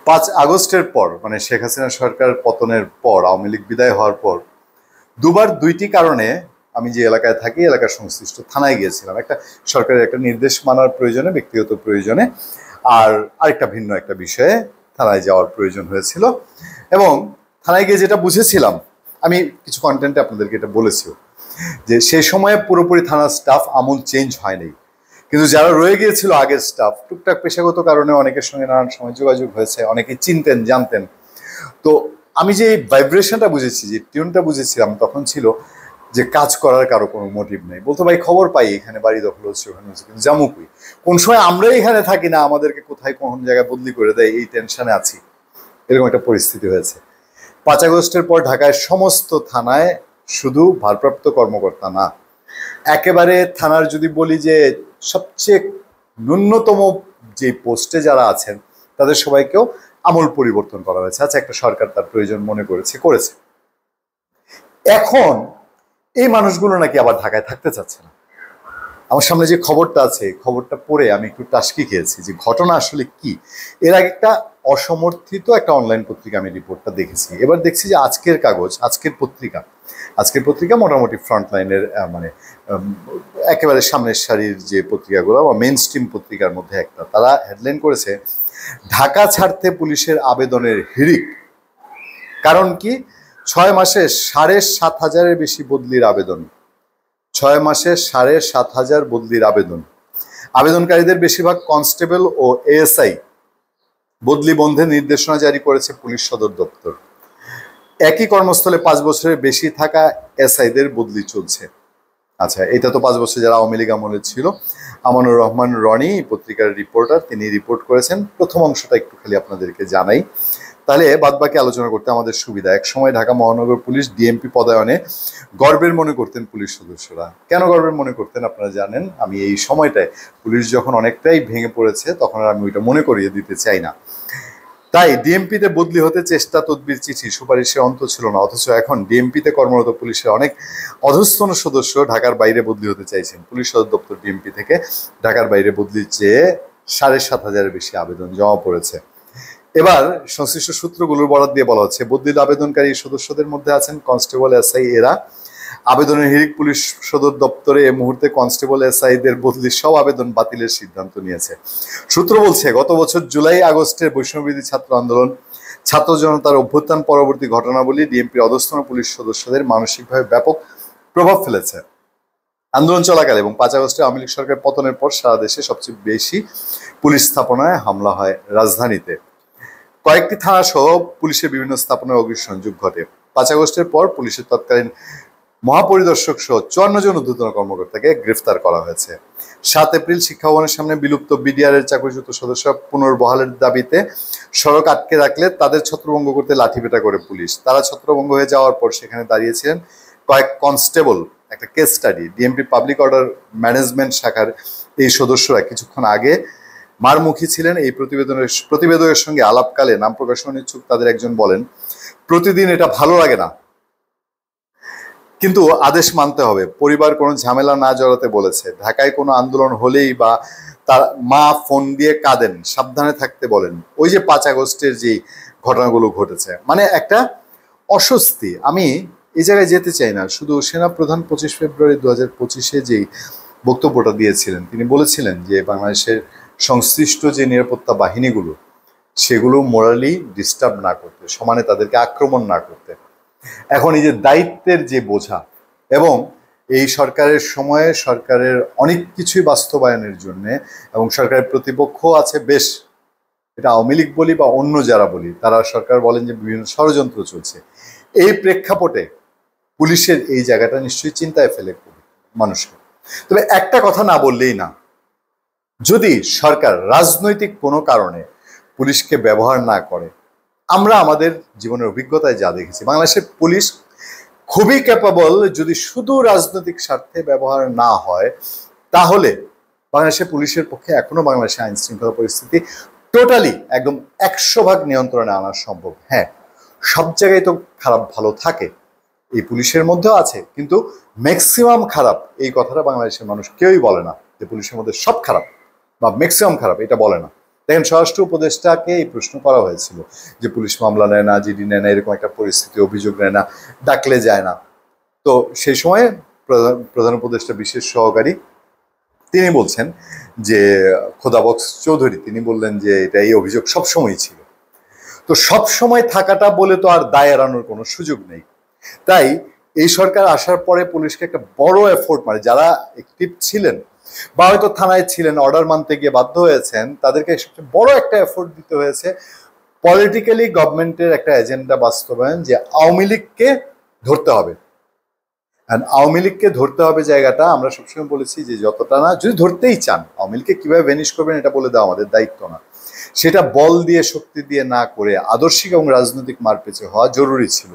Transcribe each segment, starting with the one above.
5 আগস্টের পর মানে শেখ হাসিনা সরকার পতনের পর আওয়ামী লীগ বিদায় হওয়ার পর দুবার দুইটি কারণে আমি যে এলাকায় থাকি এলাকার সংশ্লিষ্ট থানায় গিয়েছিলাম। একটা সরকারের একটা নির্দেশ মানার প্রয়োজনে, ব্যক্তিগত প্রয়োজনে, আর আরেকটা ভিন্ন একটা বিষয়ে থানায় যাওয়ার প্রয়োজন হয়েছিল। এবং থানায় গিয়ে যেটা বুঝেছিলাম, আমি কিছু কন্টেন্টে আপনাদেরকে এটা বলেছি যে সেই সময়ে পুরোপুরি থানার স্টাফ আমূল চেঞ্জ হয়নি, কিন্তু যারা রয়ে গিয়েছিল আগের স্টাফ টুকটাক পেশাগত কারণে অনেকের সঙ্গে নানান সময় যোগাযোগ হয়েছে, অনেকে চিনতেন জানতেন। তো আমি যে ভাইব্রেশনটা বুঝেছি, যে টিউনটা বুঝেছিলাম, তখন ছিল যে কাজ করার কারো কোনো মোটিভ নেই। বলতো ভাই খবর পাই এখানে বাড়ি দখল হচ্ছে, ওখানে হচ্ছে, কিন্তু জামুকুই কোন সময় আমরাই এখানে থাকি না, আমাদেরকে কোথায় কোন জায়গায় বদলি করে দেয়, এই টেনশনে আছি, এরকম একটা পরিস্থিতি হয়েছে। 5 আগস্টের পর ঢাকায় সমস্ত থানায় শুধু ভারপ্রাপ্ত কর্মকর্তা না, একেবারে থানার যদি বলি যে সবচেয়ে ন্যূনতম যে পোস্টে যারা আছেন তাদের সবাইকেও আমূল পরিবর্তন করা হয়েছে। আচ্ছা, একটা সরকার তার প্রয়োজন মনে করেছে। এখন এই মানুষগুলো নাকি আবার ঢাকায় থাকতে চাচ্ছে না। আমার সামনে যে খবরটা আছে, খবরটা পড়ে আমি একটু টাসকি খেয়েছি যে ঘটনা আসলে কি। এর আগে একটা অসমর্থিত একটা অনলাইন পত্রিকা আমি রিপোর্টটা দেখেছি, এবার দেখছি যে আজকের পত্রিকা মোটামুটি ফ্রন্টলাইনের মানে একেবারে সামনের সারির যে পত্রিকাগুলো বা মেইন স্ট্রিম পত্রিকার মধ্যে একটা, তারা হেডলাইন করেছে ঢাকা ছাড়তে পুলিশের আবেদনের হিড়িক। কারণ কি? 6 মাসে 7,500-এর বেশি বদলির আবেদন। 6 মাসে 7,500 বদলির আবেদন। আবেদনকারীদের বেশিরভাগ কনস্টেবল ও এএসআই। বদলি বন্ধের নির্দেশনা জারি করেছে পুলিশ সদর দপ্তর। একই কর্মস্থলে 5 বছরের বেশি থাকা এসআইদের বদলি চলছে। আচ্ছা, এটা তো 5 বছর যারা আওয়ামী লীগ আমলে ছিল। আমানুর রহমান রনি পত্রিকার রিপোর্টার, তিনি রিপোর্ট করেছেন। প্রথম অংশটা একটু খালি আপনাদেরকে জানাই, তাহলে বাদবাকি আলোচনা করতে আমাদের সুবিধা। এক সময় ঢাকা মহানগর পুলিশ ডিএমপি পদায়নে গর্বের মনে করতেন পুলিশ সদস্যরা। কেন গর্বের মনে করতেন আপনারা জানেন। আমি এই সময়টায় পুলিশ যখন অনেকটাই ভেঙে পড়েছে তখন আর আমি ওইটা মনে করিয়ে দিতে চাই না। তাই ডিএমপিতে বদলি হতে চেষ্টা, তদবির, চিঠি, সুপারিশের অন্ত ছিল না। অথচ এখন ডিএমপিতে কর্মরত পুলিশের অনেক অধস্তন সদস্য ঢাকার বাইরে বদলি হতে চাইছেন। পুলিশ সদর দপ্তর ডিএমপি থেকে ঢাকার বাইরে বদলির চেয়ে 7,500-এর বেশি আবেদন জমা পড়েছে। এবার সংশ্লিষ্ট সূত্রগুলোর বরাত দিয়ে বলা হচ্ছে, বদলির আবেদনকারী সদস্যদের মধ্যে আছেন কনস্টেবল, এসআই। এরা আবেদনের হিড়িক পুলিশ সদর দপ্তরে এই মুহূর্তে কনস্টেবল, এসআইদের বদলির সব আবেদন বাতিলের সিদ্ধান্ত নিয়েছে। সূত্র বলছে, গত বছর জুলাই আগস্টের বৈষম্যবিরোধী ছাত্র আন্দোলন, ছাত্র জনতার অভ্যুত্থান পরবর্তী ঘটনাবলী ডিএমপির অধস্তন পুলিশ সদস্যদের মানসিকভাবে ব্যাপক প্রভাব ফেলেছে। আন্দোলন চলাকালে এবং 5 আগস্টে আওয়ামী লীগ সরকার পতনের পর সারা দেশে সবচেয়ে বেশি পুলিশ স্থাপনায় হামলা হয় রাজধানীতে। কয়েকটি থানা সহ পুলিশের বিভিন্ন স্থাপনায় অগ্নিসংযোগ ঘটে। 5 আগস্টের পর পুলিশের তৎকালীন মহাপরিদর্শক সহ 54 জন ঊর্ধ্বতন কর্মকর্তাকে গ্রেফতার করা হয়েছে। 7 এপ্রিল শিক্ষা ভবনের সামনে বিলুপ্ত বিডিআরের চাকরিচ্যুত সদস্য পুনর্বহালের দাবিতে সড়ক আটকে রাখলে তাদের ছত্রভঙ্গ করতে লাঠিপেটা করে পুলিশ। তারা ছত্রভঙ্গ হয়ে যাওয়ার পর সেখানে দাঁড়িয়েছিলেন কয়েক কনস্টেবল। একটা case study, DMP public order management শাখার এই সদস্যরা কিছুক্ষণ আগে মারমুখী ছিলেন। এই প্রতিবেদকের সঙ্গে আলাপকালে নাম প্রকাশ অনিচ্ছুক তাদের একজন বলেন, প্রতিদিন এটা ভালো লাগে না, কিন্তু আদেশ মানতে হবে। পরিবার কোনো ঝামেলা না জড়াতে বলেছে। ঢাকায় কোনো আন্দোলন হলেই বা তার মা ফোন দিয়ে কাঁদেন, সাবধানে থাকতে বলেন। ওই যে 5 আগস্টের যে ঘটনাগুলো ঘটেছে, মানে একটা অস্বস্তি। আমি এই জায়গায় যেতে চাই না। শুধু সেনাপ্রধান 25 ফেব্রুয়ারি 2025-এ যেই বক্তব্যটা দিয়েছিলেন, তিনি বলেছিলেন যে বাংলাদেশের সংশ্লিষ্ট যে নিরাপত্তা বাহিনীগুলো, সেগুলো মোরালি ডিস্টার্ব না করতে, সমানে তাদেরকে আক্রমণ না করতে। এখন এই যে দায়িত্বের যে বোঝা, এবং এই সরকারের সময়ে সরকারের অনেক কিছুই বাস্তবায়নের জন্যে, এবং সরকারের প্রতিপক্ষ আছে বেশ, এটা আওয়ামী লীগ বলি বা অন্য যারা বলি, তারা সরকার বলেন যে বিভিন্ন ষড়যন্ত্র চলছে। এই প্রেক্ষাপটে পুলিশের এই জায়গাটা নিশ্চয়ই চিন্তায় ফেলে মানুষকে। তবে একটা কথা না বললেই না, যদি সরকার রাজনৈতিক কোনো কারণে পুলিশকে ব্যবহার না করে, আমরা আমাদের জীবনের অভিজ্ঞতায় যা দেখেছি, বাংলাদেশের পুলিশ খুবই ক্যাপাবল। যদি শুধু রাজনৈতিক স্বার্থে ব্যবহার না হয়, তাহলে বাংলাদেশের পুলিশের পক্ষে এখনো বাংলাদেশের আইন শৃঙ্খলা পরিস্থিতি টোটালি একদম 100% নিয়ন্ত্রণে আনা সম্ভব। হ্যাঁ, সব জায়গায় তো খারাপ ভালো থাকে, এই পুলিশের মধ্যেও আছে, কিন্তু ম্যাক্সিমাম খারাপ এই কথাটা বাংলাদেশের মানুষ কেউই বলে না যে পুলিশের মধ্যে সব খারাপ বা ম্যাক্সিমাম খারাপ, এটা বলে না। দেখেন, স্বরাষ্ট্র উপদেষ্টাকে এই প্রশ্ন করা হয়েছিল যে পুলিশ মামলা নেয় না, জিডি নেয় না, এরকম একটা পরিস্থিতি, অভিযোগ নেয় না, ডাকলে যায় না। তো সেই সময় প্রধান উপদেষ্টা বিশেষ সহকারী তিনি বলছেন যে খোদাবক্স চৌধুরী তিনি বললেন যে এটা এই অভিযোগ সবসময় ছিল। তো সবসময় থাকাটা বলে তো আর দায় এড়ানোর কোনো সুযোগ নেই। তাই এই সরকার আসার পরে পুলিশকে একটা বড় এফোর্ট, মানে যারা অ্যাক্টিভ ছিলেন বা হয়তো থানায় ছিলেন, অর্ডার মানতে গিয়ে বাধ্য হয়েছেন, তাদেরকে সবচেয়ে বড় একটা এফোর্ট দিতে হয়েছে পলিটিক্যালি গভর্নমেন্টের একটা এজেন্ডা বাস্তবায়ন, যে আওয়ামী লীগকে ধরতে হবে। আওয়ামী লীগকে ধরতে হবে জায়গাটা আমরা সবসময় বলেছি যে যতটা না, যদি ধরতেই চান আওয়ামী লীগকে কিভাবে ভ্যানিশ করবেন এটা বলে দেওয়া আমাদের দায়িত্ব না, সেটা বল দিয়ে শক্তি দিয়ে না করে আদর্শিক এবং রাজনৈতিক মারপেচে হওয়া জরুরি ছিল।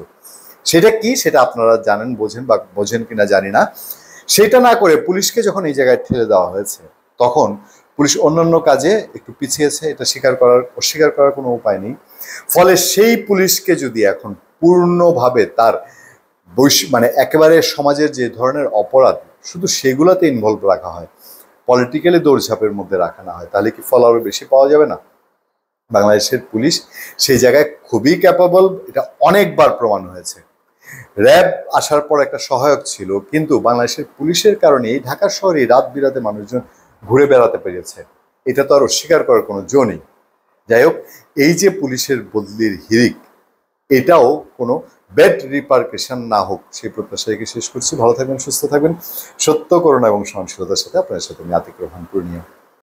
সেটা কি, সেটা আপনারা জানেন, বোঝেন বা বোঝেন কিনা জানি না। সেটা না করে পুলিশকে যখন এই জায়গায় ঠেলে দেওয়া হয়েছে, তখন পুলিশ অন্যান্য কাজে একটু পিছিয়েছে, এটা অস্বীকার করার কোনো উপায় নেই। ফলে সেই পুলিশকে যদি এখন পূর্ণভাবে তার মানে একেবারে সমাজের যে ধরনের অপরাধ শুধু সেগুলোতে ইনভলভ রাখা হয়, পলিটিক্যালি দৌড়ঝাঁপের মধ্যে রাখা না হয়, তাহলে কি ফল আরো বেশি পাওয়া যাবে না? বাংলাদেশের পুলিশ সেই জায়গায় খুবই ক্যাপাবল, এটা অনেকবার প্রমাণ হয়েছে। র্যাব আসার পর একটা সহায়ক ছিল, কিন্তু বাংলাদেশের পুলিশের কারণে এই ঢাকা শহরে রাত বিরাতে মানুষজন ঘুরে বেড়াতে পেরেছে, এটা তো আর অস্বীকার করার কোনো জো নেই। যাই হোক, এই যে পুলিশের বদলির হিড়িক, এটাও কোনো ব্যাড রিপারকেশন না হোক সেই প্রত্যাশাকে শেষ করছি। ভালো থাকবেন, সুস্থ থাকবেন। সত্য, করুণা এবং সহনশীলতার সাথে আপনাদের সাথে আমি আতিক রহমান পূর্ণিয়া।